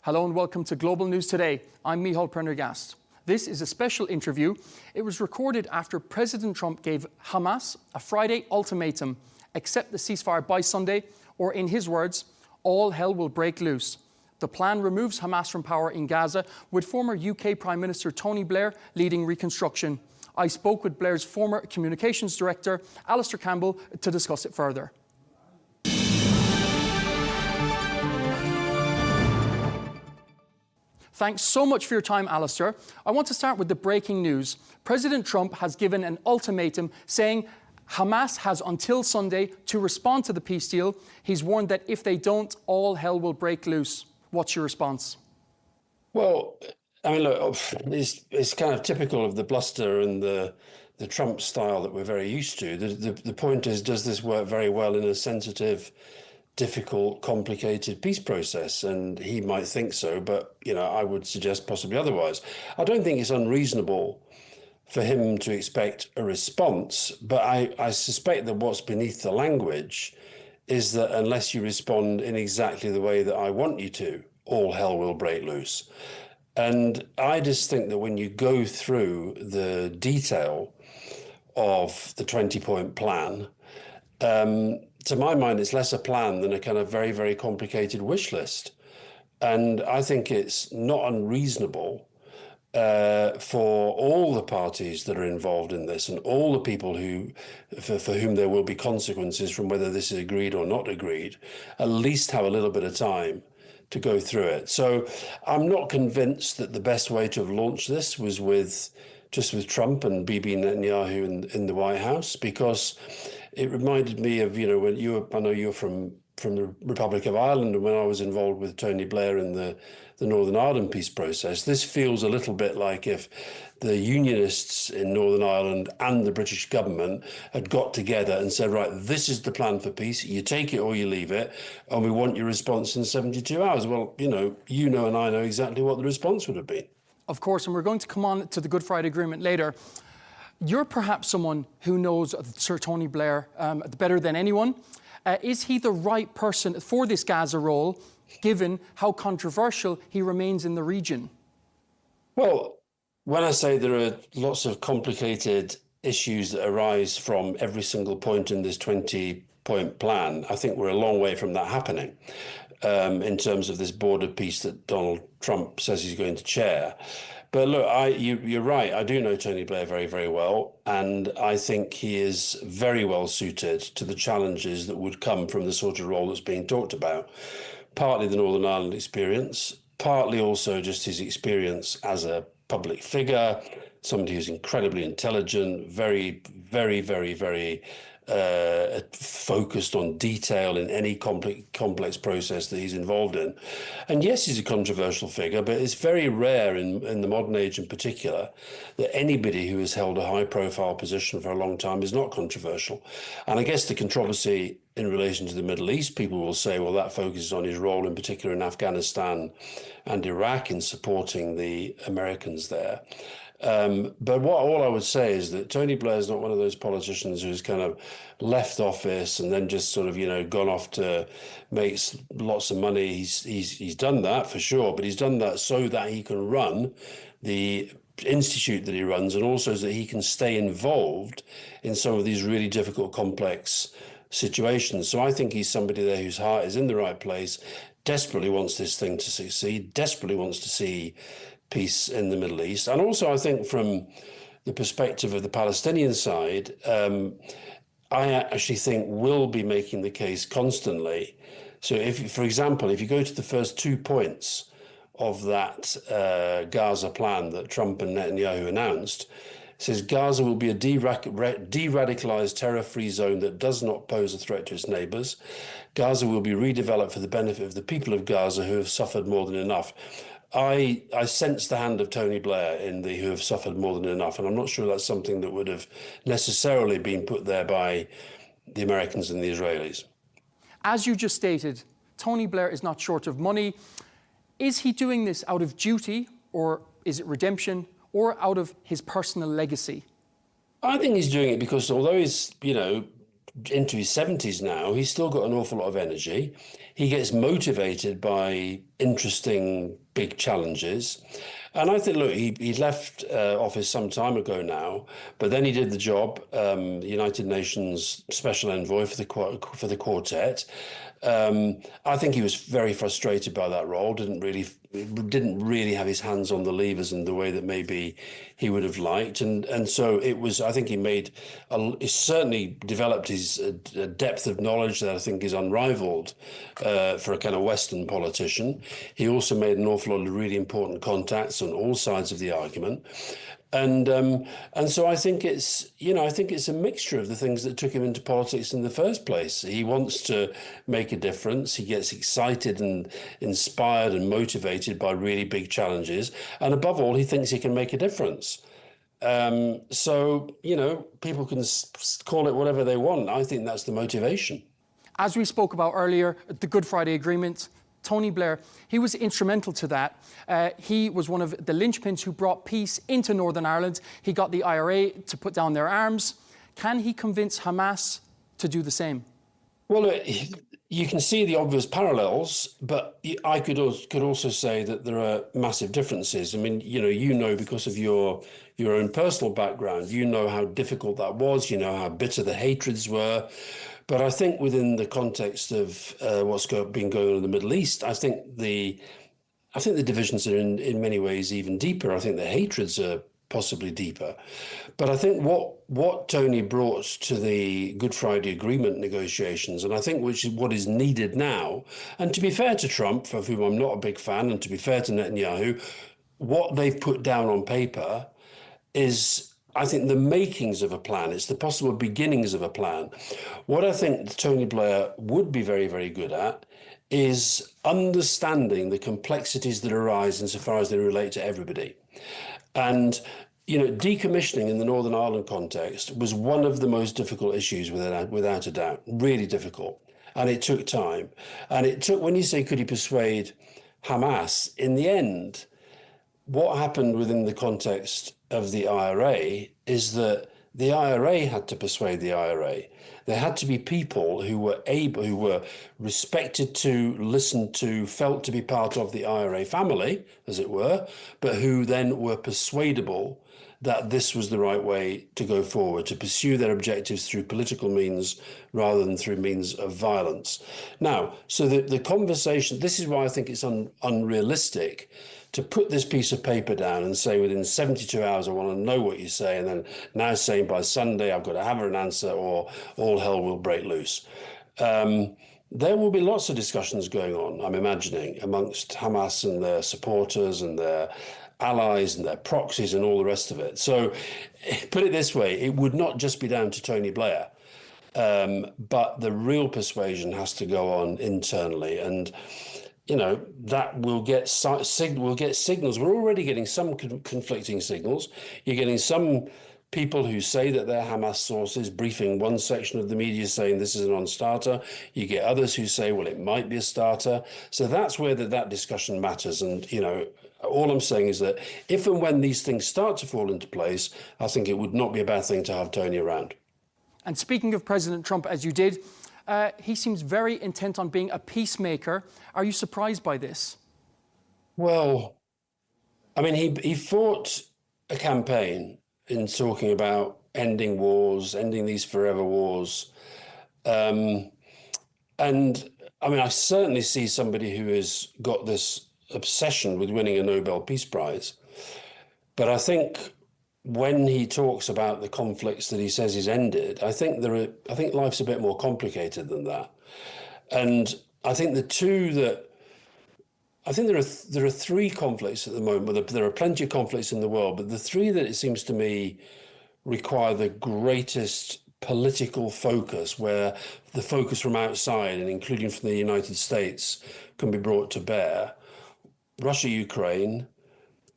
Hello and welcome to Global News Today. I'm Micheal Prendergast. This is a special interview. It was recorded after President Trump gave Hamas a Friday ultimatum: accept the ceasefire by Sunday, or in his words, all hell will break loose. The plan removes Hamas from power in Gaza, with former UK Prime Minister Tony Blair leading reconstruction. I spoke with Blair's former communications director, Alastair Campbell, to discuss it further. Thanks so much for your time, Alastair. I want to start with the breaking news. President Trump has given an ultimatum saying Hamas has until Sunday to respond to the peace deal. He's warned that if they don't, all hell will break loose. What's your response? Well, I mean, look, it's kind of typical of the bluster and the Trump style that we're very used to. The point is, does this work very well in a sensitive, difficult, complicated peace process? And he might think so, but, you know, I would suggest possibly otherwise. I don't think it's unreasonable for him to expect a response, but I suspect that what's beneath the language is that unless you respond in exactly the way that I want you to, all hell will break loose. And I just think that when you go through the detail of the 20-point plan, to my mind, it's less a plan than a kind of very, very complicated wish list. And I think it's not unreasonable for all the parties that are involved in this and all the people for whom there will be consequences from whether this is agreed or not agreed, at least have a little bit of time to go through it. So I'm not convinced that the best way to have launched this was just with Trump and Bibi Netanyahu in the White House, because it reminded me of, you know, when I know you're from the Republic of Ireland, and when I was involved with Tony Blair in the Northern Ireland peace process, this feels a little bit like if the Unionists in Northern Ireland and the British government had got together and said, right, this is the plan for peace, you take it or you leave it, and we want your response in 72 hours. Well, you know and I know exactly what the response would have been. Of course, and we're going to come on to the Good Friday Agreement later. You're perhaps someone who knows Sir Tony Blair better than anyone. Is he the right person for this Gaza role, given how controversial he remains in the region? Well, when I say there are lots of complicated issues that arise from every single point in this 20-point plan, I think we're a long way from that happening in terms of this border peace that Donald Trump says he's going to chair. But look, you're right. I do know Tony Blair very, very well, and I think he is very well suited to the challenges that would come from the sort of role that's being talked about. Partly the Northern Ireland experience, partly also just his experience as a public figure, somebody who's incredibly intelligent, very, very, very, very focused on detail in any complex process that he's involved in. And yes, he's a controversial figure, but it's very rare in the modern age in particular that anybody who has held a high-profile position for a long time is not controversial. And I guess the controversy in relation to the Middle East, people will say, well, that focuses on his role in particular in Afghanistan and Iraq in supporting the Americans there. But all I would say is that Tony Blair is not one of those politicians who's kind of left office and then just sort of, gone off to make lots of money. He's done that for sure, but he's done that so that he can run the institute that he runs, and also so that he can stay involved in some of these really difficult, complex situations. So I think he's somebody there whose heart is in the right place, desperately wants this thing to succeed, desperately wants to see peace in the Middle East. And also, I think from the perspective of the Palestinian side, I actually think will be making the case constantly. So for example, if you go to the first 2 points of that Gaza plan that Trump and Netanyahu announced, it says Gaza will be a de-radicalized terror-free zone that does not pose a threat to its neighbors. Gaza will be redeveloped for the benefit of the people of Gaza who have suffered more than enough. I sense the hand of Tony Blair in the who have suffered more than enough, and I'm not sure that's something that would have necessarily been put there by the Americans and the Israelis. As you just stated, Tony Blair is not short of money. Is he doing this out of duty, or is it redemption, or out of his personal legacy? I think he's doing it because although he's, into his 70s now, he's still got an awful lot of energy. He gets motivated by interesting big challenges. And I think, look, he left office some time ago now, but then he did the job, the United Nations Special Envoy for the Quartet. I think he was very frustrated by that role. Didn't really have his hands on the levers in the way that maybe he would have liked, and so it was. I think he certainly developed his depth of knowledge that I think is unrivaled for a kind of Western politician. He also made an awful lot of really important contacts on all sides of the argument. And so I think it's a mixture of the things that took him into politics in the first place. He wants to make a difference. He gets excited and inspired and motivated by really big challenges. And above all, he thinks he can make a difference. So, people can call it whatever they want. I think that's the motivation. As we spoke about earlier, the Good Friday Agreement, Tony Blair, he was instrumental to that. He was one of the linchpins who brought peace into Northern Ireland. He got the IRA to put down their arms. Can he convince Hamas to do the same? Well, you can see the obvious parallels, but I could also say that there are massive differences. I mean, because of your own personal background, you know how difficult that was. You know how bitter the hatreds were. But I think within the context of what's been going on in the Middle East, I think the divisions are in many ways even deeper. I think the hatreds are possibly deeper. But I think what Tony brought to the Good Friday Agreement negotiations, and I think what is needed now, and to be fair to Trump, of whom I'm not a big fan, and to be fair to Netanyahu, what they've put down on paper is, I think, the makings of a plan. It's the possible beginnings of a plan. What I think Tony Blair would be very, very good at is understanding the complexities that arise insofar as they relate to everybody. And, decommissioning in the Northern Ireland context was one of the most difficult issues, without a doubt, really difficult. And it took time. And it took, when you say, could he persuade Hamas, in the end, what happened within the context of the IRA is that the IRA had to persuade the IRA. There had to be people who were respected to, listened to, felt to be part of the IRA family, as it were, but who then were persuadable that this was the right way to go forward, to pursue their objectives through political means rather than through means of violence. Now, so the conversation, this is why I think it's unrealistic to put this piece of paper down and say within 72 hours, I want to know what you say, and then now saying by Sunday, I've got to have an answer or all hell will break loose. There will be lots of discussions going on, I'm imagining, amongst Hamas and their supporters and their allies and their proxies and all the rest of it. So put it this way, it would not just be down to Tony Blair, but the real persuasion has to go on internally. And that will get signals. We're already getting some conflicting signals. You're getting some people who say that they're Hamas sources briefing one section of the media saying this is a non-starter. You get others who say, well, it might be a starter. So that's where that discussion matters. And, all I'm saying is that if and when these things start to fall into place, I think it would not be a bad thing to have Tony around. And speaking of President Trump, as you did, he seems very intent on being a peacemaker. Are you surprised by this? Well, I mean, he fought a campaign in talking about ending wars, ending these forever wars. And I mean, I certainly see somebody who has got this obsession with winning a Nobel Peace Prize. But I think when he talks about the conflicts that he says he's ended, I think life's a bit more complicated than that. And I think there are three conflicts at the moment. There are plenty of conflicts in the world, but the three that it seems to me require the greatest political focus, where the focus from outside and including from the United States can be brought to bear: Russia, Ukraine,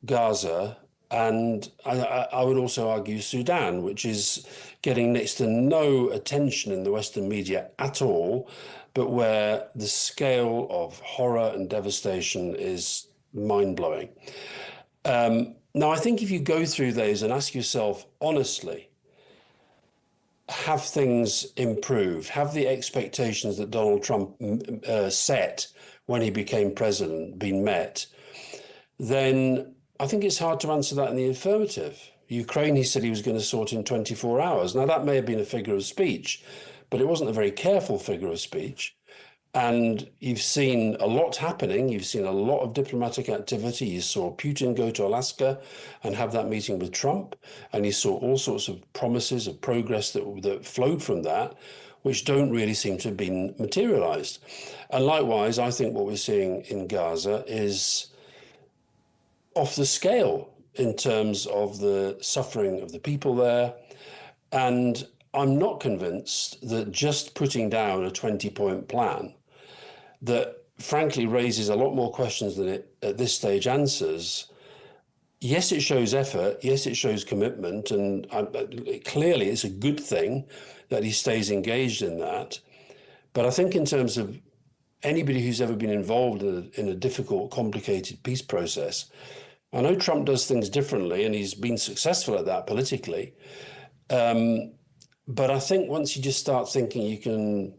Gaza, and I would also argue Sudan, which is getting next to no attention in the Western media at all, but where the scale of horror and devastation is mind-blowing. Now, I think if you go through those and ask yourself honestly, have things improved? Have the expectations that Donald Trump set when he became president been met? Then I think it's hard to answer that in the affirmative. Ukraine, he said he was going to sort in 24 hours. Now, that may have been a figure of speech, but it wasn't a very careful figure of speech. And you've seen a lot happening. You've seen a lot of diplomatic activity. You saw Putin go to Alaska and have that meeting with Trump. And you saw all sorts of promises of progress that flowed from that, which don't really seem to have been materialized. And likewise, I think what we're seeing in Gaza is off the scale in terms of the suffering of the people there. And I'm not convinced that just putting down a 20-point plan that frankly raises a lot more questions than it at this stage answers. Yes, it shows effort. Yes, it shows commitment. And clearly it's a good thing that he stays engaged in that. But I think in terms of anybody who's ever been involved in a difficult, complicated peace process, I know Trump does things differently and he's been successful at that politically. But I think once you just start thinking you can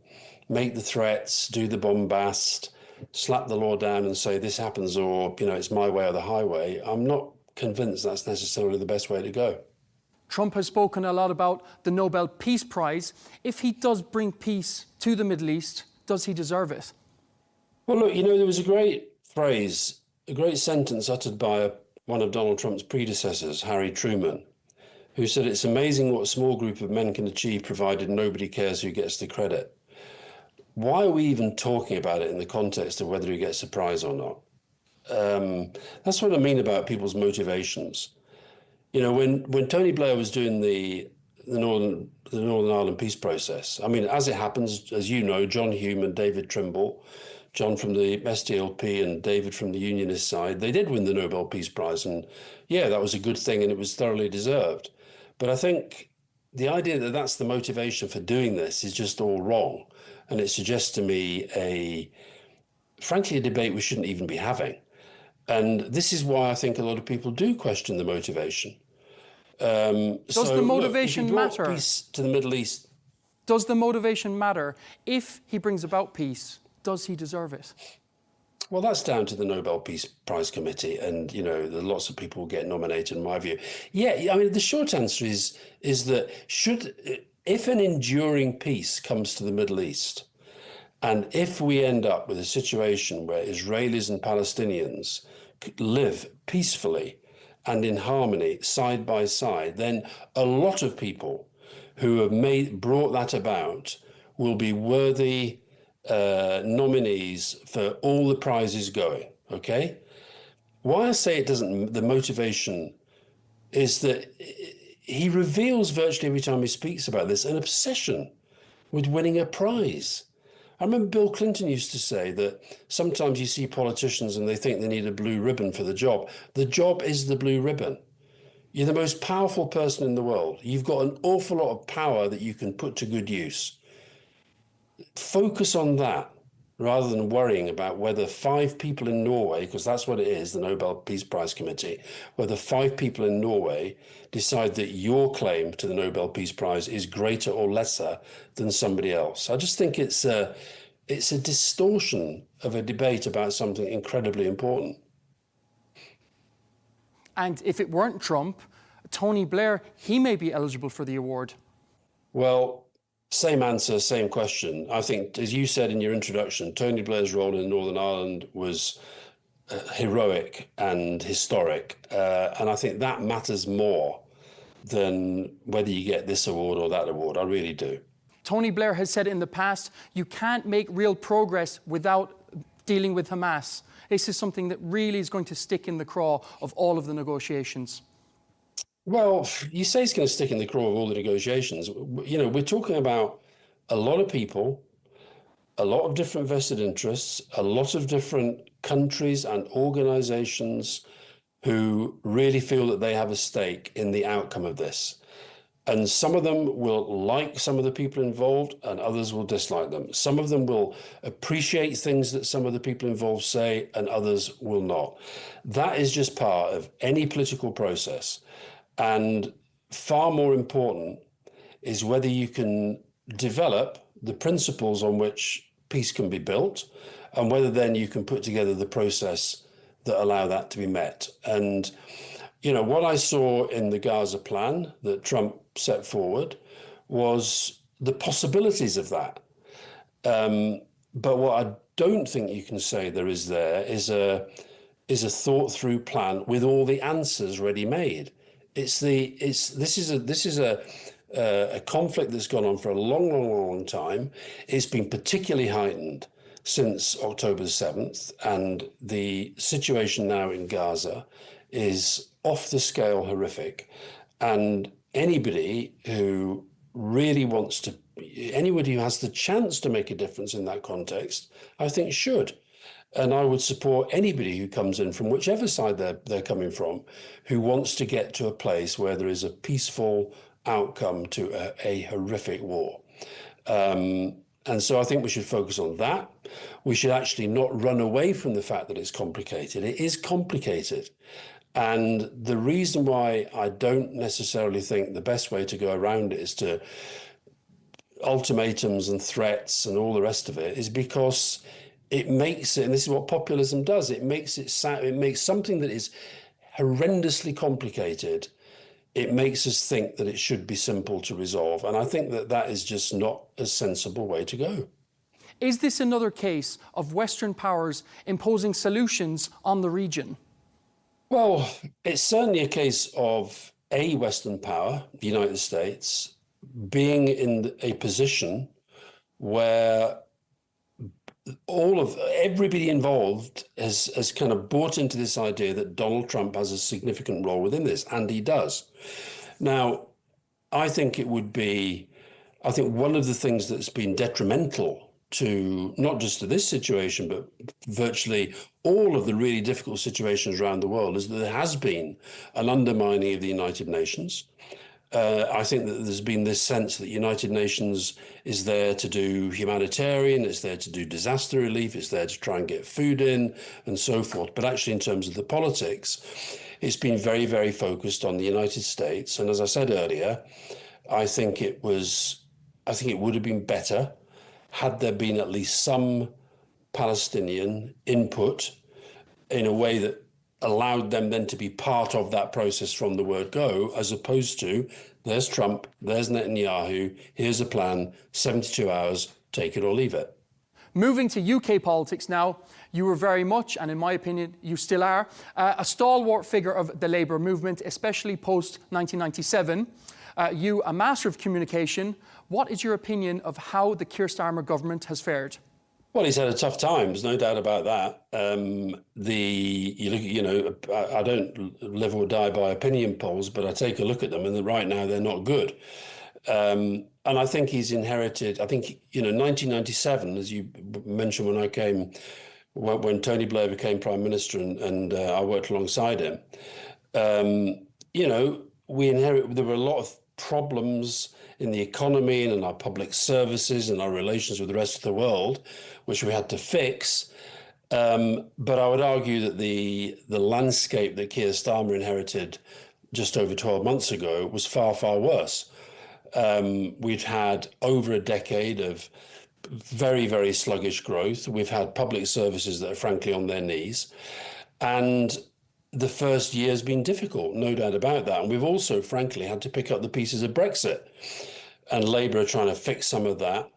make the threats, do the bombast, slap the law down and say this happens or, it's my way or the highway, I'm not convinced that's necessarily the best way to go. Trump has spoken a lot about the Nobel Peace Prize. If he does bring peace to the Middle East, does he deserve it? Well, look, there was a great phrase, a great sentence uttered by one of Donald Trump's predecessors, Harry Truman, who said it's amazing what a small group of men can achieve provided nobody cares who gets the credit. Why are we even talking about it in the context of whether he gets a prize or not? That's what I mean about people's motivations. When Tony Blair was doing the Northern Ireland peace process, as it happens, as you know, John Hume and David Trimble, John from the SDLP and David from the Unionist side, they did win the Nobel Peace Prize. And yeah, that was a good thing and it was thoroughly deserved. But I think the idea that that's the motivation for doing this is just all wrong. And it suggests to me frankly, a debate we shouldn't even be having. And this is why I think a lot of people do question the motivation. Does the motivation matter? Peace to the Middle East. Does the motivation matter? If he brings about peace, does he deserve it? Well, that's down to the Nobel Peace Prize Committee, and lots of people get nominated. In my view, yeah. The short answer is that if an enduring peace comes to the Middle East, and if we end up with a situation where Israelis and Palestinians live peacefully and in harmony side by side, then a lot of people who have brought that about will be worthy nominees for all the prizes going. Okay, why I say it doesn't, the motivation is that he reveals virtually every time he speaks about this an obsession with winning a prize. I remember Bill Clinton used to say that sometimes you see politicians and they think they need a blue ribbon for the job. The job is the blue ribbon. You're the most powerful person in the world. You've got an awful lot of power that you can put to good use. Focus on that rather than worrying about whether 5 people in Norway, because that's what it is, the Nobel Peace Prize Committee, whether 5 people in Norway decide that your claim to the Nobel Peace Prize is greater or lesser than somebody else. I just think it's a distortion of a debate about something incredibly important. And if it weren't Trump, Tony Blair, he may be eligible for the award. Well, same answer, same question. I think, as you said in your introduction, Tony Blair's role in Northern Ireland was heroic and historic. And I think that matters more than whether you get this award or that award. I really do. Tony Blair has said in the past, you can't make real progress without dealing with Hamas. This is something that really is going to stick in the craw of all of the negotiations. Well, you say it's going to stick in the craw of all the negotiations. We're talking about a lot of people, a lot of different vested interests, a lot of different countries and organizations who really feel that they have a stake in the outcome of this. And some of them will like some of the people involved and others will dislike them. Some of them will appreciate things that some of the people involved say and others will not. That is just part of any political process. And far more important is whether you can develop the principles on which peace can be built, and whether then you can put together the process that allow that to be met. And, what I saw in the Gaza plan that Trump set forward was the possibilities of that. But what I don't think you can say there is a thought through plan with all the answers ready made. This is a conflict that's gone on for a long time. It's been particularly heightened since October 7th, and the situation now in Gaza is off the scale horrific. And anybody who has the chance to make a difference in that context, I think should. And I would support anybody who comes in from whichever side they're coming from, who wants to get to a place where there is a peaceful outcome to a horrific war. And so I think we should focus on that. We should actually not run away from the fact that it's complicated. It is complicated. And the reason why I don't necessarily think the best way to go around it is to ultimatums and threats and all the rest of it is because it makes it, and this is what populism does, it makes something that is horrendously complicated, it makes us think that it should be simple to resolve. And I think that is just not a sensible way to go. Is this another case of Western powers imposing solutions on the region? Well, it's certainly a case of a Western power, the United States, being in a position where everybody involved has kind of bought into this idea that Donald Trump has a significant role within this, and he does. Now, I think one of the things that's been detrimental to not just to this situation, but virtually all of the really difficult situations around the world is that there has been an undermining of the United Nations. I think that there's been this sense that the United Nations is there to do humanitarian, it's there to do disaster relief, it's there to try and get food in and so forth. But actually, in terms of the politics, it's been very, very focused on the United States. And as I said earlier, I think it would have been better had there been at least some Palestinian input in a way that allowed them then to be part of that process from the word go, as opposed to there's Trump, there's Netanyahu, here's a plan, 72 hours, take it or leave it. Moving to UK politics now, you were very much, and in my opinion, you still are, a stalwart figure of the Labour movement, especially post-1997. You, a master of communication, what is your opinion of how the Keir Starmer government has fared? Well, he's had a tough time. There's no doubt about that. I don't live or die by opinion polls, but I take a look at them, and right now they're not good. And I think he's inherited. 1997, as you mentioned, when Tony Blair became Prime Minister, and I worked alongside him. We inherited. There were a lot of problems in the economy and in our public services and our relations with the rest of the world, which we had to fix. But I would argue that the landscape that Keir Starmer inherited just over 12 months ago was far, far worse. We've had over a decade of very, very sluggish growth. We've had public services that are frankly on their knees. And the first year has been difficult, no doubt about that. And we've also, frankly, had to pick up the pieces of Brexit. And Labour are trying to fix some of that.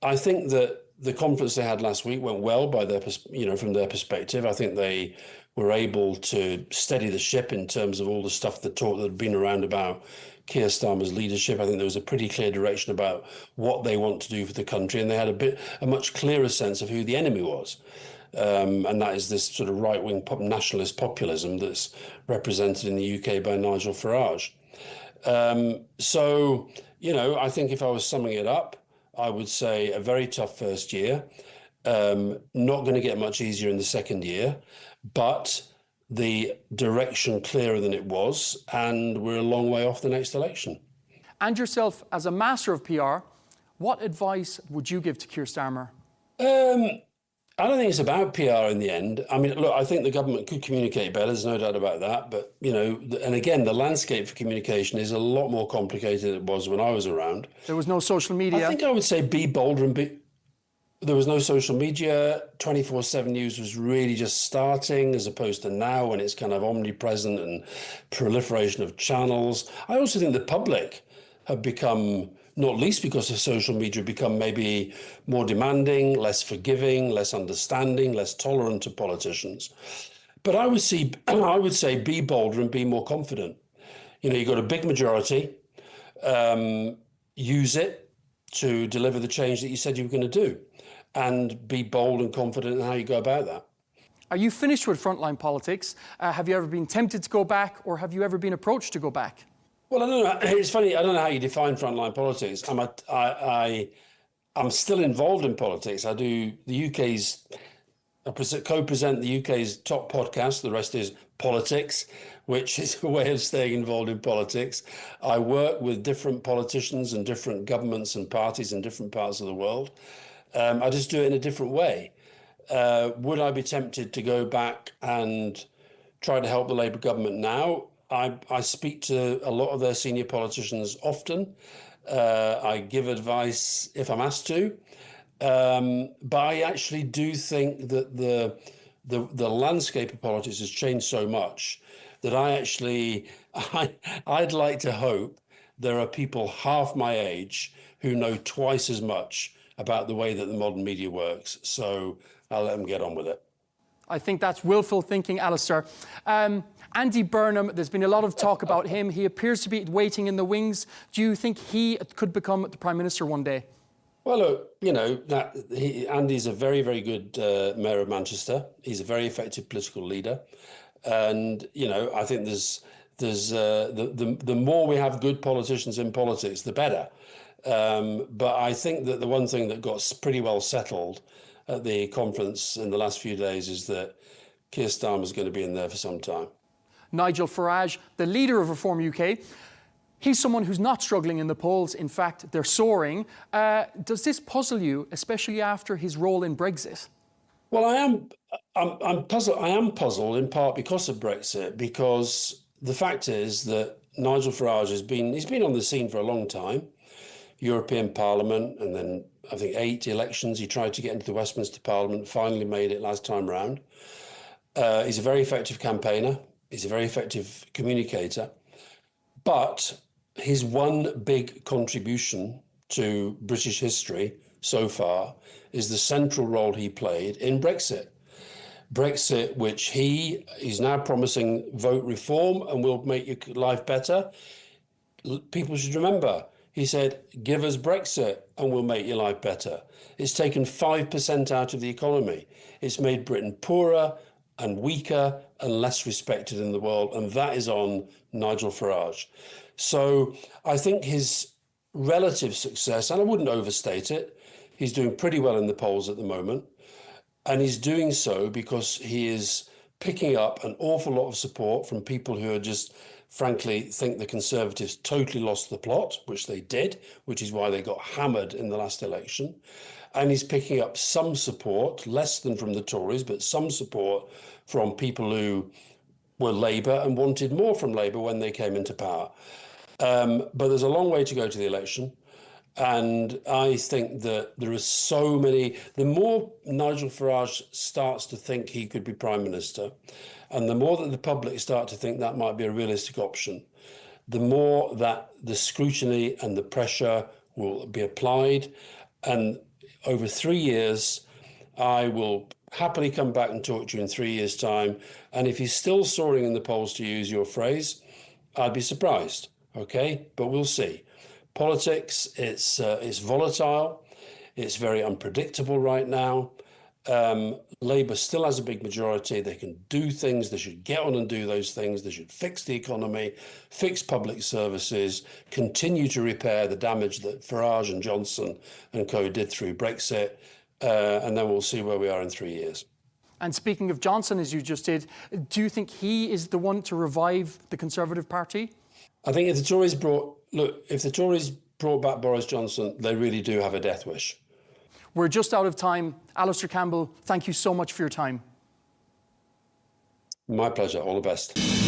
I think that the conference they had last week went well from their perspective. I think they were able to steady the ship in terms of all the stuff that had been around about Keir Starmer's leadership. I think there was a pretty clear direction about what they want to do for the country, and they had a much clearer sense of who the enemy was. And that is this sort of right-wing nationalist populism that's represented in the UK by Nigel Farage. I think if I was summing it up, I would say a very tough first year, not going to get much easier in the second year, but the direction clearer than it was, and we're a long way off the next election. And yourself, as a master of PR, what advice would you give to Keir Starmer? I don't think it's about PR in the end. I mean, look, I think the government could communicate better. There's no doubt about that. But, and again, the landscape for communication is a lot more complicated than it was when I was around. There was no social media. I think I would say be bolder and be. There was no social media. 24/7 news was really just starting, as opposed to now when it's kind of omnipresent and proliferation of channels. I also think the public have become, not least because of social media, become maybe more demanding, less forgiving, less understanding, less tolerant to politicians. But I would say be bolder and be more confident. You've got a big majority. Use it to deliver the change that you said you were going to do, and be bold and confident in how you go about that. Are you finished with frontline politics? Have you ever been tempted to go back, or have you ever been approached to go back? Well, I don't know. It's funny. I don't know how you define frontline politics. I'm still involved in politics. I co-present the UK's top podcast. The rest is politics, which is a way of staying involved in politics. I work with different politicians and different governments and parties in different parts of the world. I just do it in a different way. Would I be tempted to go back and try to help the Labour government now? I speak to a lot of their senior politicians often. I give advice if I'm asked to. But I actually do think that the landscape of politics has changed so much that I'd like to hope there are people half my age who know twice as much about the way that the modern media works. So I'll let them get on with it. I think that's willful thinking, Alastair. Andy Burnham, there's been a lot of talk about him. He appears to be waiting in the wings. Do you think he could become the Prime Minister one day? Well, look, Andy's a very, very good mayor of Manchester. He's a very effective political leader. And, I think the more we have good politicians in politics, the better. But I think that the one thing that got pretty well settled at the conference in the last few days is that Keir Starmer is going to be in there for some time. Nigel Farage, the leader of Reform UK, he's someone who's not struggling in the polls. In fact, they're soaring. Does this puzzle you, especially after his role in Brexit? Well, I'm puzzled. I am puzzled in part because of Brexit, because the fact is that Nigel Farage he's been on the scene for a long time. European Parliament, and then I think 8 elections. He tried to get into the Westminster Parliament, finally made it last time round. He's a very effective campaigner. He's a very effective communicator. But his one big contribution to British history so far is the central role he played in Brexit. Brexit, which he's now promising vote reform and will make your life better. People should remember, he said, give us Brexit and we'll make your life better. It's taken 5% out of the economy. It's made Britain poorer and weaker and less respected in the world. And that is on Nigel Farage. So I think his relative success, and I wouldn't overstate it, he's doing pretty well in the polls at the moment. And he's doing so because he is picking up an awful lot of support from people who are just, frankly, think the Conservatives totally lost the plot, which they did, which is why they got hammered in the last election. And he's picking up some support, less than from the Tories, but some support from people who were Labour and wanted more from Labour when they came into power. But there's a long way to go to the election. And I think that there are so many, the more Nigel Farage starts to think he could be Prime Minister, and the more that the public start to think that might be a realistic option, the more that the scrutiny and the pressure will be applied. And over 3 years, I will happily come back and talk to you in 3 years' time. And if he's still soaring in the polls, to use your phrase, I'd be surprised. Okay, but we'll see. Politics, it's volatile. It's very unpredictable right now. Labour still has a big majority. They can do things. They should get on and do those things. They should fix the economy, fix public services, continue to repair the damage that Farage and Johnson and co did through Brexit. And then we'll see where we are in 3 years. And speaking of Johnson, as you just did, do you think he is the one to revive the Conservative Party? I think if the Tories brought back Boris Johnson, they really do have a death wish. We're just out of time. Alastair Campbell, thank you so much for your time. My pleasure. All the best.